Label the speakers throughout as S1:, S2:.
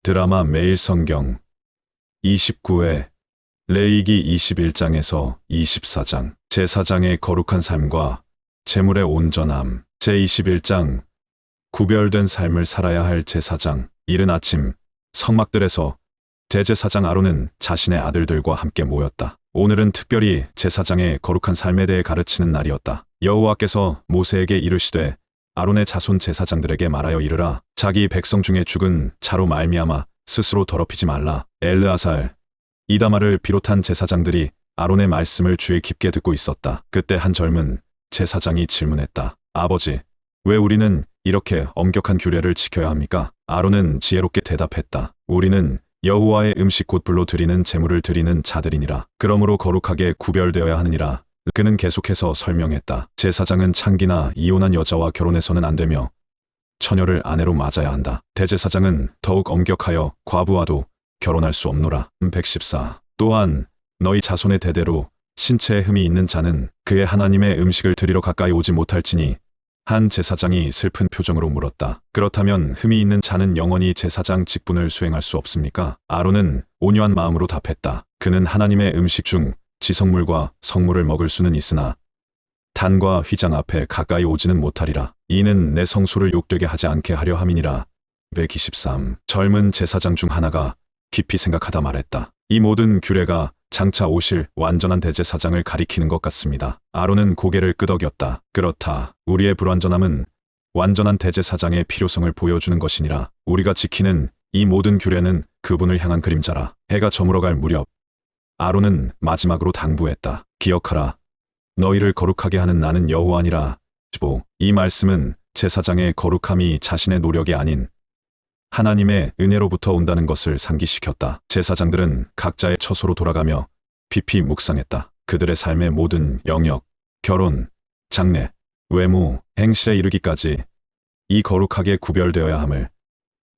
S1: 드라마 매일 성경 29회 레위기 21장에서 24장 제사장의 거룩한 삶과 제물의 온전함 제21장 구별된 삶을 살아야 할 제사장. 이른 아침 성막들에서 대제사장 아론은 자신의 아들들과 함께 모였다. 오늘은 특별히 제사장의 거룩한 삶에 대해 가르치는 날이었다. 여호와께서 모세에게 이르시되 아론의 자손 제사장들에게 말하여 이르라. 자기 백성 중에 죽은 자로 말미암아 스스로 더럽히지 말라. 엘르아살, 이다말을 비롯한 제사장들이 아론의 말씀을 주의 깊게 듣고 있었다. 그때 한 젊은 제사장이 질문했다. 아버지, 왜 우리는 이렇게 엄격한 규례를 지켜야 합니까? 아론은 지혜롭게 대답했다. 우리는 여호와의 음식 곧 불로 드리는 제물을 드리는 자들이니라. 그러므로 거룩하게 구별되어야 하느니라. 그는 계속해서 설명했다. 제사장은 창기나 이혼한 여자와 결혼해서는 안 되며 처녀를 아내로 맞아야 한다. 대제사장은 더욱 엄격하여 과부와도 결혼할 수 없노라. 114. 또한 너희 자손의 대대로 신체에 흠이 있는 자는 그의 하나님의 음식을 드리러 가까이 오지 못할지니. 한 제사장이 슬픈 표정으로 물었다. 그렇다면 흠이 있는 자는 영원히 제사장 직분을 수행할 수 없습니까? 아론은 온유한 마음으로 답했다. 그는 하나님의 음식 중 지성물과 성물을 먹을 수는 있으나 단과 휘장 앞에 가까이 오지는 못하리라. 이는 내 성소를 욕되게 하지 않게 하려 함이니라. 123. 젊은 제사장 중 하나가 깊이 생각하다 말했다. 이 모든 규례가 장차 오실 완전한 대제사장을 가리키는 것 같습니다. 아론은 고개를 끄덕였다. 그렇다. 우리의 불완전함은 완전한 대제사장의 필요성을 보여주는 것이니라. 우리가 지키는 이 모든 규례는 그분을 향한 그림자라. 해가 저물어갈 무렵 아론은 마지막으로 당부했다. 기억하라. 너희를 거룩하게 하는 나는 여호와니라. 15. 이 말씀은 제사장의 거룩함이 자신의 노력이 아닌 하나님의 은혜로부터 온다는 것을 상기시켰다. 제사장들은 각자의 처소로 돌아가며 깊이 묵상했다. 그들의 삶의 모든 영역, 결혼, 장래, 외모, 행실에 이르기까지 이 거룩하게 구별되어야 함을,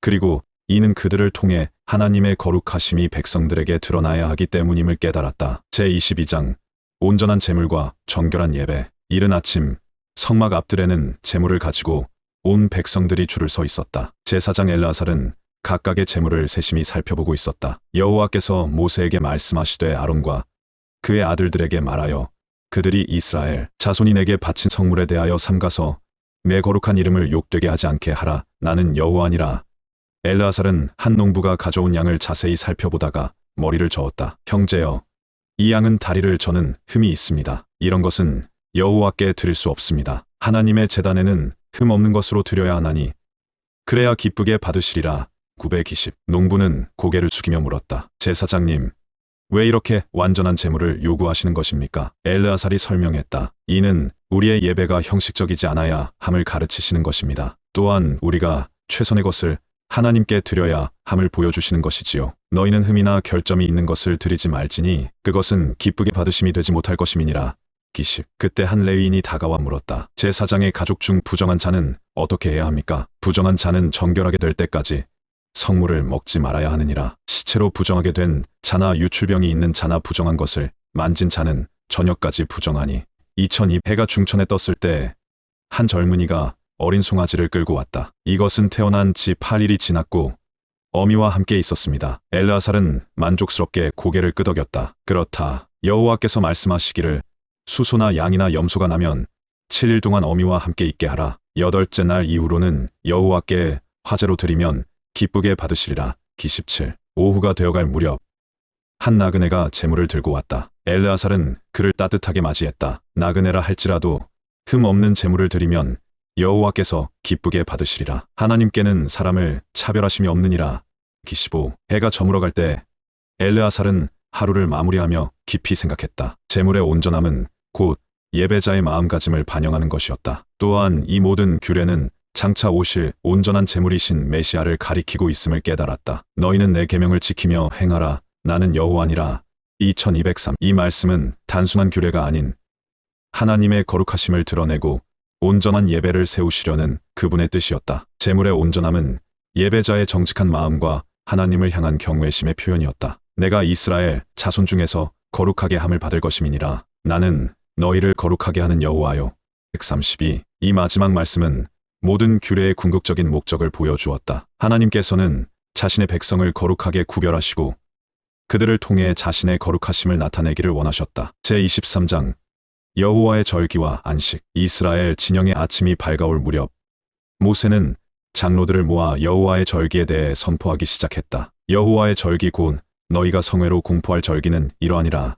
S1: 그리고 이는 그들을 통해 하나님의 거룩하심이 백성들에게 드러나야 하기 때문임을 깨달았다. 제22장 온전한 제물과 정결한 예배. 이른 아침 성막 앞들에는 제물을 가지고 온 백성들이 줄을 서 있었다. 제사장 엘르아살은 각각의 제물을 세심히 살펴보고 있었다. 여호와께서 모세에게 말씀하시되 아론과 그의 아들들에게 말하여 그들이 이스라엘 자손이 내게 바친 성물에 대하여 삼가서 내 거룩한 이름을 욕되게 하지 않게 하라. 나는 여호와니라. 엘르아살은 한 농부가 가져온 양을 자세히 살펴보다가 머리를 저었다. 형제여, 이 양은 다리를 저는 흠이 있습니다. 이런 것은 여호와께 드릴 수 없습니다. 하나님의 제단에는 흠 없는 것으로 드려야 하나니 그래야 기쁘게 받으시리라. 920. 농부는 고개를 숙이며 물었다. 제사장님, 왜 이렇게 완전한 제물을 요구하시는 것입니까? 엘르아살이 설명했다. 이는 우리의 예배가 형식적이지 않아야 함을 가르치시는 것입니다. 또한 우리가 최선의 것을 하나님께 드려야 함을 보여주시는 것이지요. 너희는 흠이나 결점이 있는 것을 드리지 말지니 그것은 기쁘게 받으심이 되지 못할 것임이니라. 기십. 그때 한 레위인이 다가와 물었다. 제사장의 가족 중 부정한 자는 어떻게 해야 합니까? 부정한 자는 정결하게 될 때까지 성물을 먹지 말아야 하느니라. 시체로 부정하게 된 자나 유출병이 있는 자나 부정한 것을 만진 자는 저녁까지 부정하니. 2002. 해가 중천에 떴을 때 한 젊은이가 어린 송아지를 끌고 왔다. 이것은 태어난 지 8일이 지났고 어미와 함께 있었습니다. 엘르아살은 만족스럽게 고개를 끄덕였다. 그렇다. 여호와께서 말씀하시기를 수소나 양이나 염소가 나면 7일 동안 어미와 함께 있게 하라. 8째 날 이후로는 여호와께 화제로 드리면 기쁘게 받으시리라. 기17. 오후가 되어갈 무렵 한 나그네가 제물을 들고 왔다. 엘르아살은 그를 따뜻하게 맞이했다. 나그네라 할지라도 흠 없는 제물을 드리면 여호와께서 기쁘게 받으시리라. 하나님께는 사람을 차별하심이 없느니라. 기15. 해가 저물어갈 때 엘르아살은 하루를 마무리하며 깊이 생각했다. 제물의 온전함은 곧 예배자의 마음가짐을 반영하는 것이었다. 또한 이 모든 규례는 장차 오실 온전한 제물이신 메시아를 가리키고 있음을 깨달았다. 너희는 내 계명을 지키며 행하라. 나는 여호와니라. 2203. 이 말씀은 단순한 규례가 아닌 하나님의 거룩하심을 드러내고 온전한 예배를 세우시려는 그분의 뜻이었다. 제물의 온전함은 예배자의 정직한 마음과 하나님을 향한 경외심의 표현이었다. 내가 이스라엘 자손 중에서 거룩하게 함을 받을 것임이니라. 나는 너희를 거룩하게 하는 여호와요. 132. 이 마지막 말씀은 모든 규례의 궁극적인 목적을 보여주었다. 하나님께서는 자신의 백성을 거룩하게 구별하시고 그들을 통해 자신의 거룩하심을 나타내기를 원하셨다. 제23장 여호와의 절기와 안식. 이스라엘 진영의 아침이 밝아올 무렵 모세는 장로들을 모아 여호와의 절기에 대해 선포하기 시작했다. 여호와의 절기 곧 너희가 성회로 공포할 절기는 이러하니라.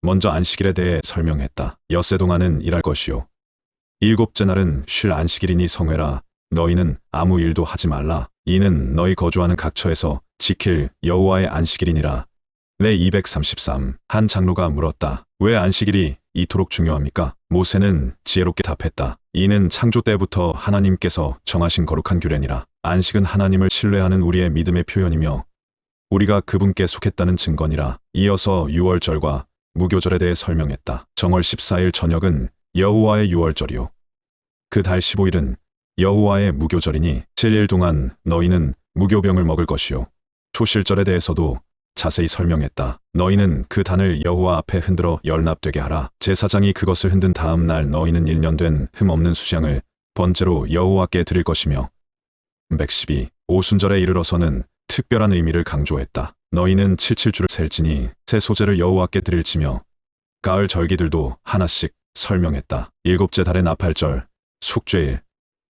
S1: 먼저 안식일에 대해 설명했다. 엿새 동안은 일할 것이요 일곱째 날은 쉴 안식일이니 성회라. 너희는 아무 일도 하지 말라. 이는 너희 거주하는 각처에서 지킬 여호와의 안식일이니라. 레 233. 한 장로가 물었다. 왜 안식일이 이토록 중요합니까? 모세는 지혜롭게 답했다. 이는 창조 때부터 하나님께서 정하신 거룩한 규례니라. 안식은 하나님을 신뢰하는 우리의 믿음의 표현이며 우리가 그분께 속했다는 증거니라. 이어서 유월절과 무교절에 대해 설명했다. 정월 14일 저녁은 여호와의 유월절이요 그 달 15일은 여호와의 무교절이니 7일 동안 너희는 무교병을 먹을 것이요 초실절에 대해서도 자세히 설명했다. 너희는 그 단을 여호와 앞에 흔들어 열납되게 하라. 제사장이 그것을 흔든 다음 날 너희는 1년 된 흠 없는 수양을 번제로 여호와께 드릴 것이며 112. 오순절에 이르러서는 특별한 의미를 강조했다. 너희는 77주를 셀지니 새 소재를 여호와께 드릴지며 가을 절기들도 하나씩 설명했다. 일곱째 달의 나팔절, 숙죄일,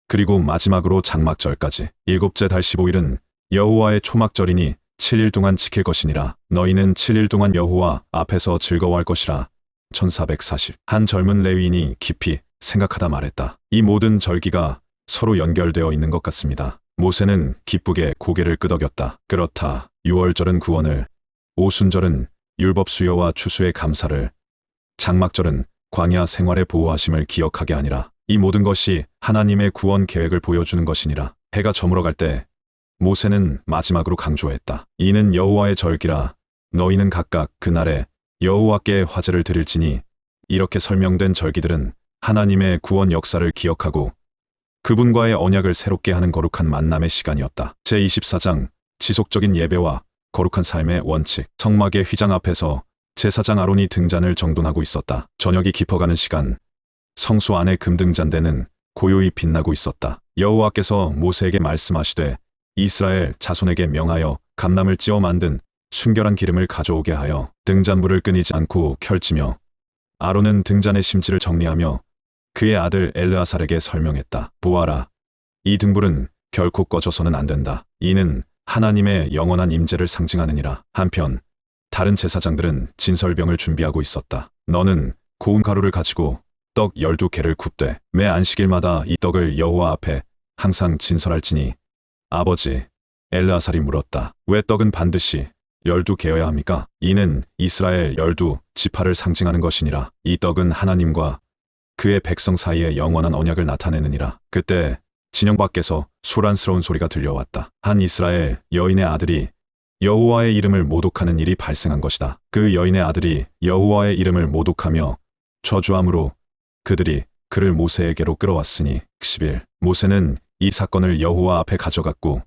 S1: 그리고 마지막으로 장막절까지. 일곱째 달 15일은 여호와의 초막절이니 7일 동안 지킬 것이니라. 너희는 7일 동안 여호와 앞에서 즐거워할 것이라. 1440. 한 젊은 레위인이 깊이 생각하다 말했다. 이 모든 절기가 서로 연결되어 있는 것 같습니다. 모세는 기쁘게 고개를 끄덕였다. 그렇다. 유월절은 구원을, 오순절은 율법 수여와 추수의 감사를, 장막절은 광야 생활의 보호하심을 기억하게 하니라. 이 모든 것이 하나님의 구원 계획을 보여주는 것이니라. 해가 저물어 갈 때 모세는 마지막으로 강조했다. 이는 여호와의 절기라. 너희는 각각 그날에 여호와께 화제를 드릴지니. 이렇게 설명된 절기들은 하나님의 구원 역사를 기억하고 그분과의 언약을 새롭게 하는 거룩한 만남의 시간이었다. 제24장 지속적인 예배와 거룩한 삶의 원칙. 성막의 휘장 앞에서 제사장 아론이 등잔을 정돈하고 있었다. 저녁이 깊어가는 시간, 성소 안의 금등잔대는 고요히 빛나고 있었다. 여호와께서 모세에게 말씀하시되 이스라엘 자손에게 명하여 감람을 찌어 만든 순결한 기름을 가져오게 하여 등잔불을 끊이지 않고 켤지며 아론은 등잔의 심지를 정리하며 그의 아들 엘르아살에게 설명했다. 보아라, 이 등불은 결코 꺼져서는 안 된다. 이는 하나님의 영원한 임재를 상징하느니라. 한편 다른 제사장들은 진설병을 준비하고 있었다. 너는 고운 가루를 가지고 떡 12개를 굽되 매 안식일마다 이 떡을 여호와 앞에 항상 진설할지니. 아버지 엘르아살이 물었다. 왜 떡은 반드시 12개여야 합니까? 이는 이스라엘 12지파를 상징하는 것이니라. 이 떡은 하나님과 그의 백성 사이의 영원한 언약을 나타내느니라. 그때 진영 밖에서 소란스러운 소리가 들려왔다. 한 이스라엘 여인의 아들이 여호와의 이름을 모독하는 일이 발생한 것이다. 그 여인의 아들이 여호와의 이름을 모독하며 저주함으로 그들이 그를 모세에게로 끌어왔으니. 10일 모세는 이 사건을 여호와 앞에 가져갔고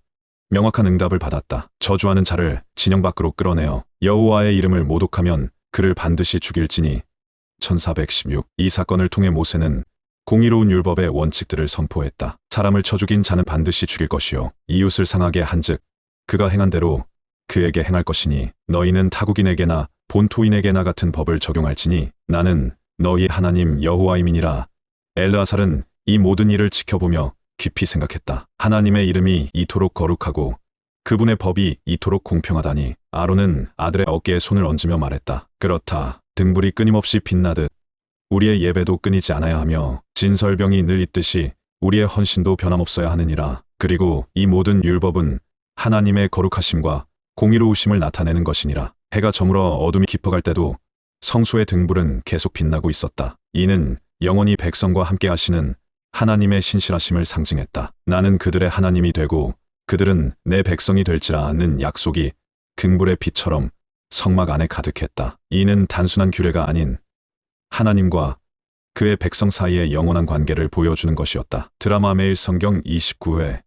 S1: 명확한 응답을 받았다. 저주하는 자를 진영 밖으로 끌어내어 여호와의 이름을 모독하면 그를 반드시 죽일지니. 1416. 이 사건을 통해 모세는 공의로운 율법의 원칙들을 선포했다. 사람을 쳐 죽인 자는 반드시 죽일 것이요 이웃을 상하게 한즉 그가 행한 대로 그에게 행할 것이니. 너희는 타국인에게나 본토인에게나 같은 법을 적용할지니. 나는 너희 하나님 여호와임이니라. 엘르아살은 이 모든 일을 지켜보며 깊이 생각했다. 하나님의 이름이 이토록 거룩하고 그분의 법이 이토록 공평하다니. 아론은 아들의 어깨에 손을 얹으며 말했다. 그렇다. 등불이 끊임없이 빛나듯 우리의 예배도 끊이지 않아야 하며 진설병이 늘 있듯이 우리의 헌신도 변함없어야 하느니라. 그리고 이 모든 율법은 하나님의 거룩하심과 공의로우심을 나타내는 것이니라. 해가 저물어 어둠이 깊어갈 때도 성소의 등불은 계속 빛나고 있었다. 이는 영원히 백성과 함께 하시는 하나님의 신실하심을 상징했다. 나는 그들의 하나님이 되고 그들은 내 백성이 될지라는 약속이 등불의 빛처럼 성막 안에 가득했다. 이는 단순한 규례가 아닌 하나님과 그의 백성 사이의 영원한 관계를 보여주는 것이었다. 드라마 매일 성경 29회